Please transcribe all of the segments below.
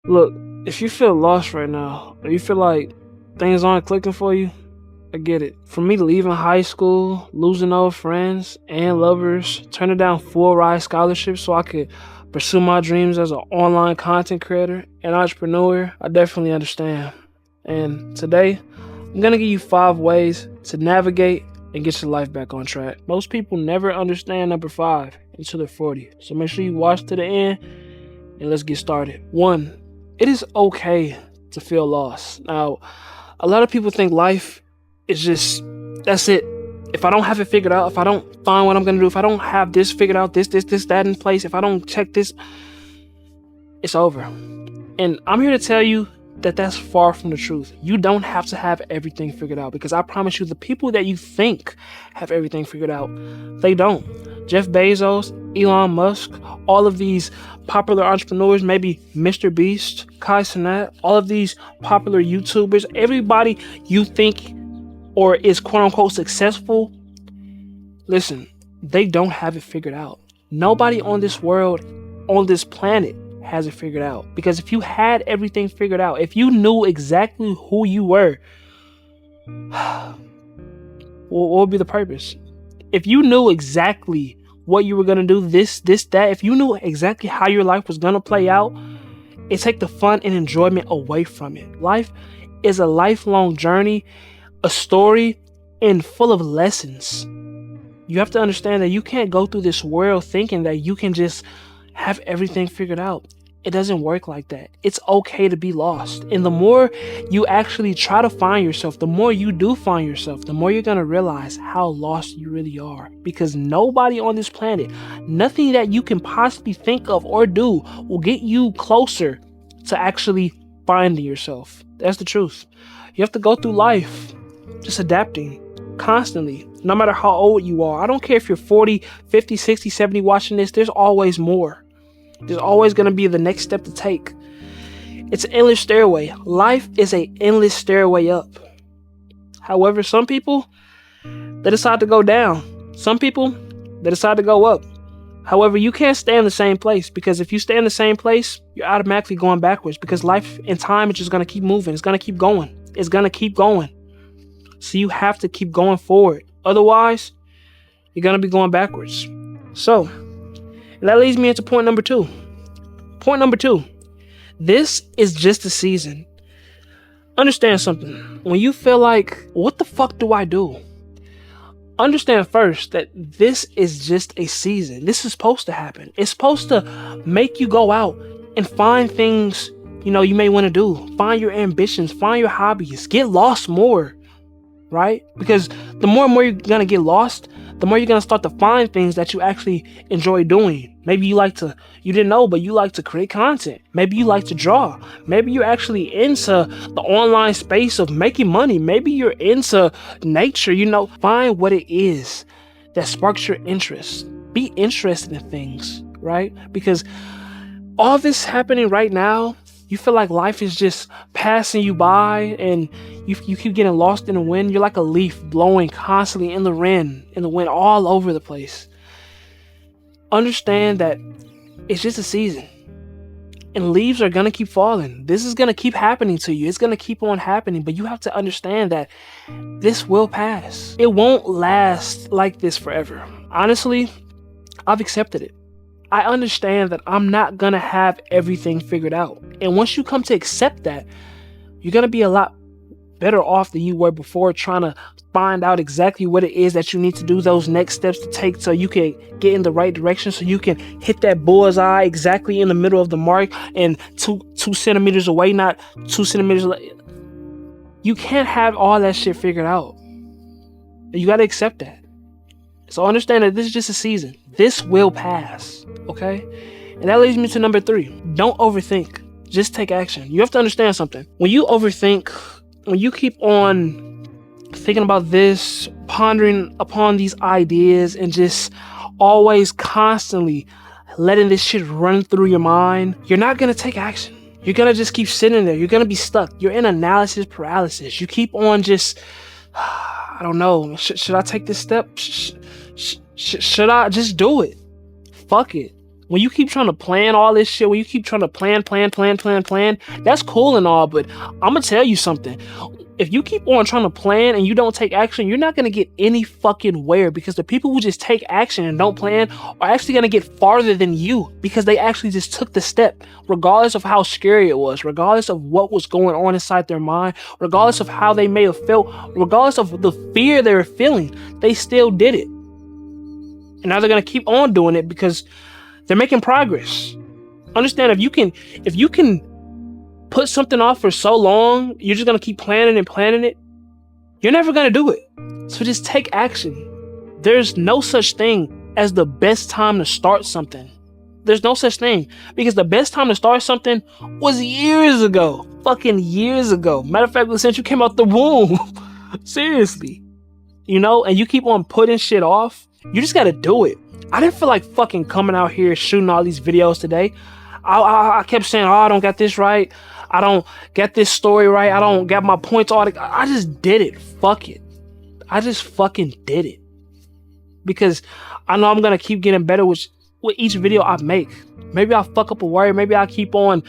Look, if you feel lost right now, or you feel like things aren't clicking for you, I get it. For me, leaving high school, losing old friends and lovers, turning down full ride scholarships so I could pursue my dreams as an online content creator and entrepreneur, I definitely understand. And today, I'm gonna give you 5 ways to navigate and get your life back on track. Most people never understand number 5 until they're 40. So make sure you watch to the end and let's get started. 1. It is okay to feel lost. Now, a lot of people think life is just, that's it. If I don't have it figured out, if I don't find what I'm gonna do, if I don't have this figured out, this, that in place, if I don't check this, it's over. And I'm here to tell you that that's far from the truth. You don't have to have everything figured out, because I promise you, the people that you think have everything figured out, they don't. Jeff Bezos, Elon Musk, all of these popular entrepreneurs, maybe Mr. Beast, Kai Cenat, all of these popular YouTubers, everybody you think or is quote unquote successful, listen, they don't have it figured out. Nobody on this world, on this planet, has it figured out. Because if you had everything figured out, if you knew exactly who you were, what would be the purpose? If you knew exactly what you were going to do, this, that, if you knew exactly how your life was going to play out, it take the fun and enjoyment away from it. Life is a lifelong journey, a story, and full of lessons. You have to understand that you can't go through this world thinking that you can just have everything figured out. It doesn't work like that. It's okay to be lost. And the more you actually try to find yourself, the more you do find yourself, the more you're going to realize how lost you really are. Because nobody on this planet, nothing that you can possibly think of or do will get you closer to actually finding yourself. That's the truth. You have to go through life just adapting constantly, no matter how old you are. I don't care if you're 40, 50, 60, 70 watching this, there's always more. There's always going to be the next step to take. It's an endless stairway. Life is an endless stairway up. However, some people, they decide to go down. Some people, they decide to go up. However, you can't stay in the same place, because if you stay in the same place, you're automatically going backwards, because life and time is just going to keep moving. It's going to keep going. It's going to keep going. So you have to keep going forward. Otherwise, you're going to be going backwards. So, that leads me into point number 2. Point number 2. This is just a season. Understand something. When you feel like, what the fuck do I do? Understand first that this is just a season. This is supposed to happen. It's supposed to make you go out and find things, you may want to do. Find your ambitions. Find your hobbies. Get lost more. Right? Because the more and more you're going to get lost, the more you're going to start to find things that you actually enjoy doing. Maybe you didn't know, but you like to create content. Maybe you like to draw. Maybe you're actually into the online space of making money. Maybe you're into nature. Find what it is that sparks your interest. Be interested in things, right? Because all this happening right now, you feel like life is just passing you by, and you keep getting lost in the wind. You're like a leaf blowing constantly in the wind all over the place. Understand that it's just a season, and leaves are going to keep falling. This is going to keep happening to you. It's going to keep on happening, but you have to understand that this will pass. It won't last like this forever. Honestly, I've accepted it. I understand that I'm not going to have everything figured out. And once you come to accept that, you're going to be a lot better off than you were before, trying to find out exactly what it is that you need to do, those next steps to take so you can get in the right direction, so you can hit that bullseye exactly in the middle of the mark and two centimeters away, not 2 centimeters. You can't have all that shit figured out. You got to accept that. So understand that this is just a season. This will pass, okay? And that leads me to number 3. Don't overthink. Just take action. You have to understand something. When you overthink, when you keep on thinking about this, pondering upon these ideas, and just always constantly letting this shit run through your mind, you're not going to take action. You're going to just keep sitting there. You're going to be stuck. You're in analysis paralysis. You keep on just, I don't know, should I take this step? Should I just do it? Fuck it. when you keep trying to plan all this shit, when you keep trying to plan, that's cool and all, but I'm gonna tell you something. If you keep on trying to plan and you don't take action, you're not gonna get any fucking where, because the people who just take action and don't plan are actually gonna get farther than you, because they actually just took the step, regardless of how scary it was, regardless of what was going on inside their mind, regardless of how they may have felt, regardless of the fear they were feeling, they still did it. And now they're gonna keep on doing it because they're making progress. Understand, if you can put something off for so long, you're just gonna keep planning it, you're never gonna do it. So just take action. There's no such thing as the best time to start something. There's no such thing, because the best time to start something was years ago. Fucking years ago. Matter of fact, since you came out the womb. Seriously. You know, and you keep on putting shit off, you just gotta do it. I didn't feel like fucking coming out here shooting all these videos today. I kept saying, oh, I don't got this right. I don't get this story right. I don't get my points all. I just did it. Fuck it. I just fucking did it. Because I know I'm going to keep getting better with each video I make. Maybe I'll fuck up a word. Maybe I'll keep on,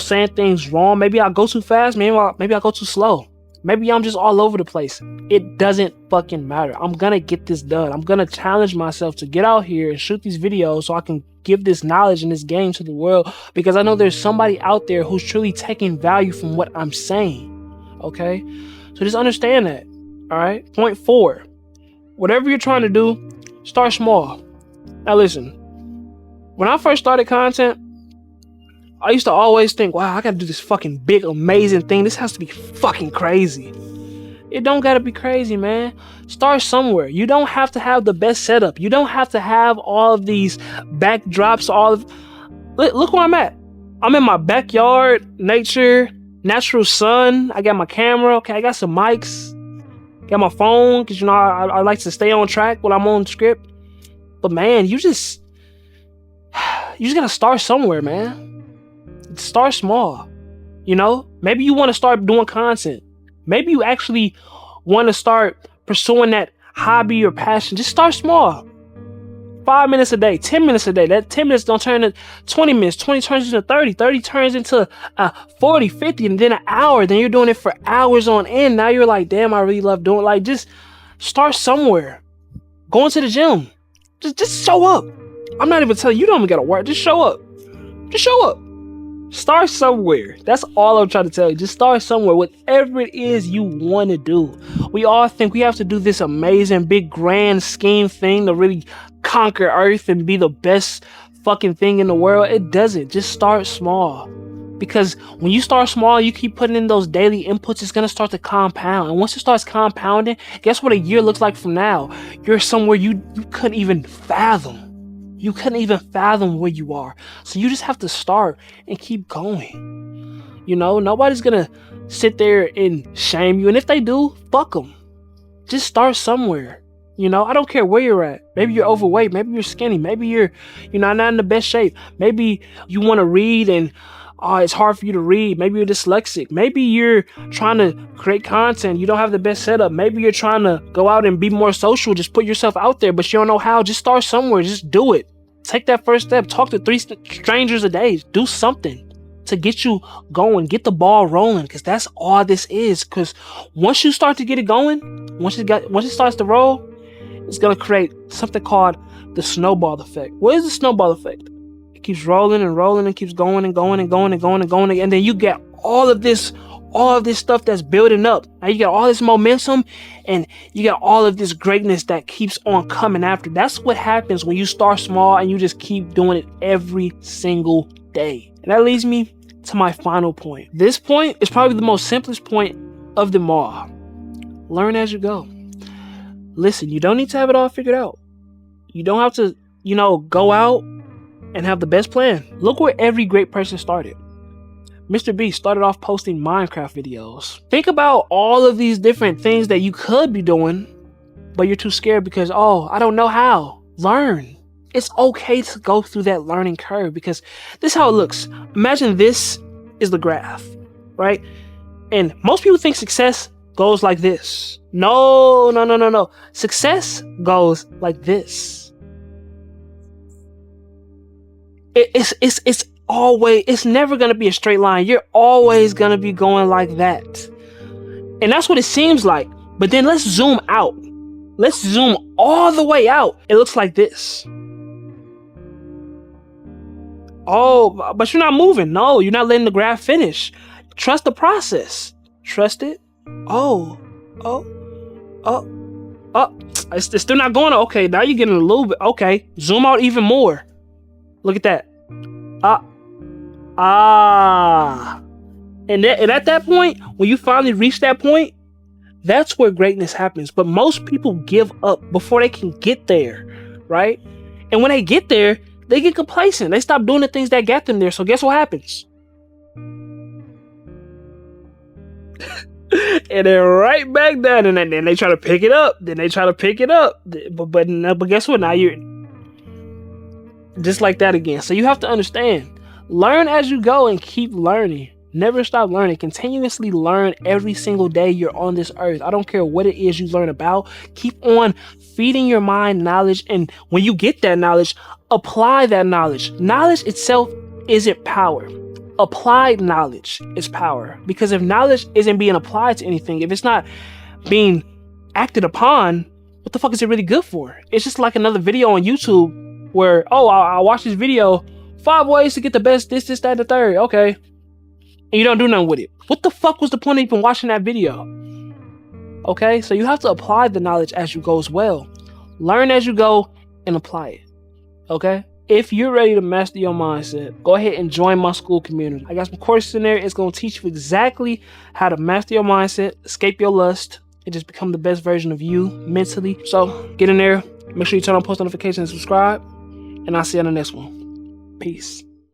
saying things wrong. Maybe I'll go too fast. Maybe I'll go too slow. Maybe I'm just all over the place. It doesn't fucking matter. I'm going to get this done. I'm going to challenge myself to get out here and shoot these videos so I can give this knowledge and this game to the world, because I know there's somebody out there who's truly taking value from what I'm saying. Okay? So just understand that. All right? Point 4. Whatever you're trying to do, start small. Now listen, when I first started content, I used to always think, wow, I gotta do this fucking big, amazing thing. This has to be fucking crazy. It don't gotta be crazy, man. Start somewhere. You don't have to have the best setup. You don't have to have all of these backdrops, Look where I'm at. I'm in my backyard, nature, natural sun. I got my camera. Okay, I got some mics. Got my phone, because, I like to stay on track when I'm on script. But, man, you just gotta start somewhere, man. Start small. Maybe you want to start doing content. Maybe you actually want to start pursuing that hobby or passion. Just start small. 5 minutes a day, 10 minutes a day. That 10 minutes don't turn into 20 minutes. 20 turns into 30. 30 turns into 40, 50, and then an hour. Then you're doing it for hours on end. Now you're like, damn, I really love doing it. Like, just start somewhere. Going to the gym. Just show up. I'm not even telling you, don't even gotta work. Just show up. Just show up. Start somewhere. That's all I'm trying to tell you. Just start somewhere. Whatever it is you want to do. We all think we have to do this amazing, big, grand scheme thing to really conquer Earth and be the best fucking thing in the world. It doesn't. Just start small. Because when you start small, you keep putting in those daily inputs, it's going to start to compound. And once it starts compounding, guess what a year looks like from now? You're somewhere you couldn't even fathom. You couldn't even fathom where you are. So you just have to start and keep going. Nobody's going to sit there and shame you. And if they do, fuck them. Just start somewhere. I don't care where you're at. Maybe you're overweight. Maybe you're skinny. Maybe you're, not in the best shape. Maybe you want to read and it's hard for you to read. Maybe you're dyslexic. Maybe you're trying to create content. You don't have the best setup. Maybe you're trying to go out and be more social. Just put yourself out there, but you don't know how. Just start somewhere. Just do it. Take that first step. Talk to 3 strangers a day. Do something to get you going. Get the ball rolling, because that's all this is. Because once you start to get it going, once it starts to roll, it's going to create something called the snowball effect. What is the snowball effect? It keeps rolling and rolling and keeps going and going and going and going and going. And then you get all of this stuff that's building up. Now you got all this momentum and you got all of this greatness that keeps on coming after. That's what happens when you start small and you just keep doing it every single day. And that leads me to my final point. This point is probably the most simplest point of them all. Learn as you go. Listen, you don't need to have it all figured out. You don't have to, go out and have the best plan. Look where every great person started. Mr. Beast started off posting Minecraft videos. Think about all of these different things that you could be doing, but you're too scared because, I don't know how. Learn. It's okay to go through that learning curve, because this is how it looks. Imagine this is the graph, right? And most people think success goes like this. No. Success goes like this. It's always, it's never gonna be a straight line. You're always gonna be going like that. And that's what it seems like. But then let's zoom out. Let's zoom all the way out. It looks like this. Oh, but you're not moving. No, you're not letting the graph finish. Trust the process. Trust it. Oh, oh, oh. It's still not going. Okay, now you're getting a little bit. Okay, zoom out even more. Look at that. And at that point, when you finally reach that point, that's where greatness happens. But most people give up before they can get there, right? And when they get there, they get complacent. They stop doing the things that got them there. So guess what happens? And then right back down, and then they try to pick it up. Then they try to pick it up. But guess what? Now you're just like that again. So you have to understand. Learn as you go and keep learning. Never stop learning. Continuously learn every single day you're on this earth. I don't care what it is you learn about. Keep on feeding your mind knowledge. And when you get that knowledge, apply that knowledge. Knowledge itself isn't power. Applied knowledge is power. Because if knowledge isn't being applied to anything, if it's not being acted upon, what the fuck is it really good for? It's just like another video on YouTube where, oh, I'll watch this video. 5 ways to get the best this, that, and the third. Okay. And you don't do nothing with it. What the fuck was the point of even watching that video? Okay, so you have to apply the knowledge as you go as well. Learn as you go and apply it. Okay? If you're ready to master your mindset, go ahead and join my school community. I got some courses in there. It's going to teach you exactly how to master your mindset, escape your lust, and just become the best version of you mentally. So get in there. Make sure you turn on post notifications and subscribe. And I'll see you on the next one. Peace.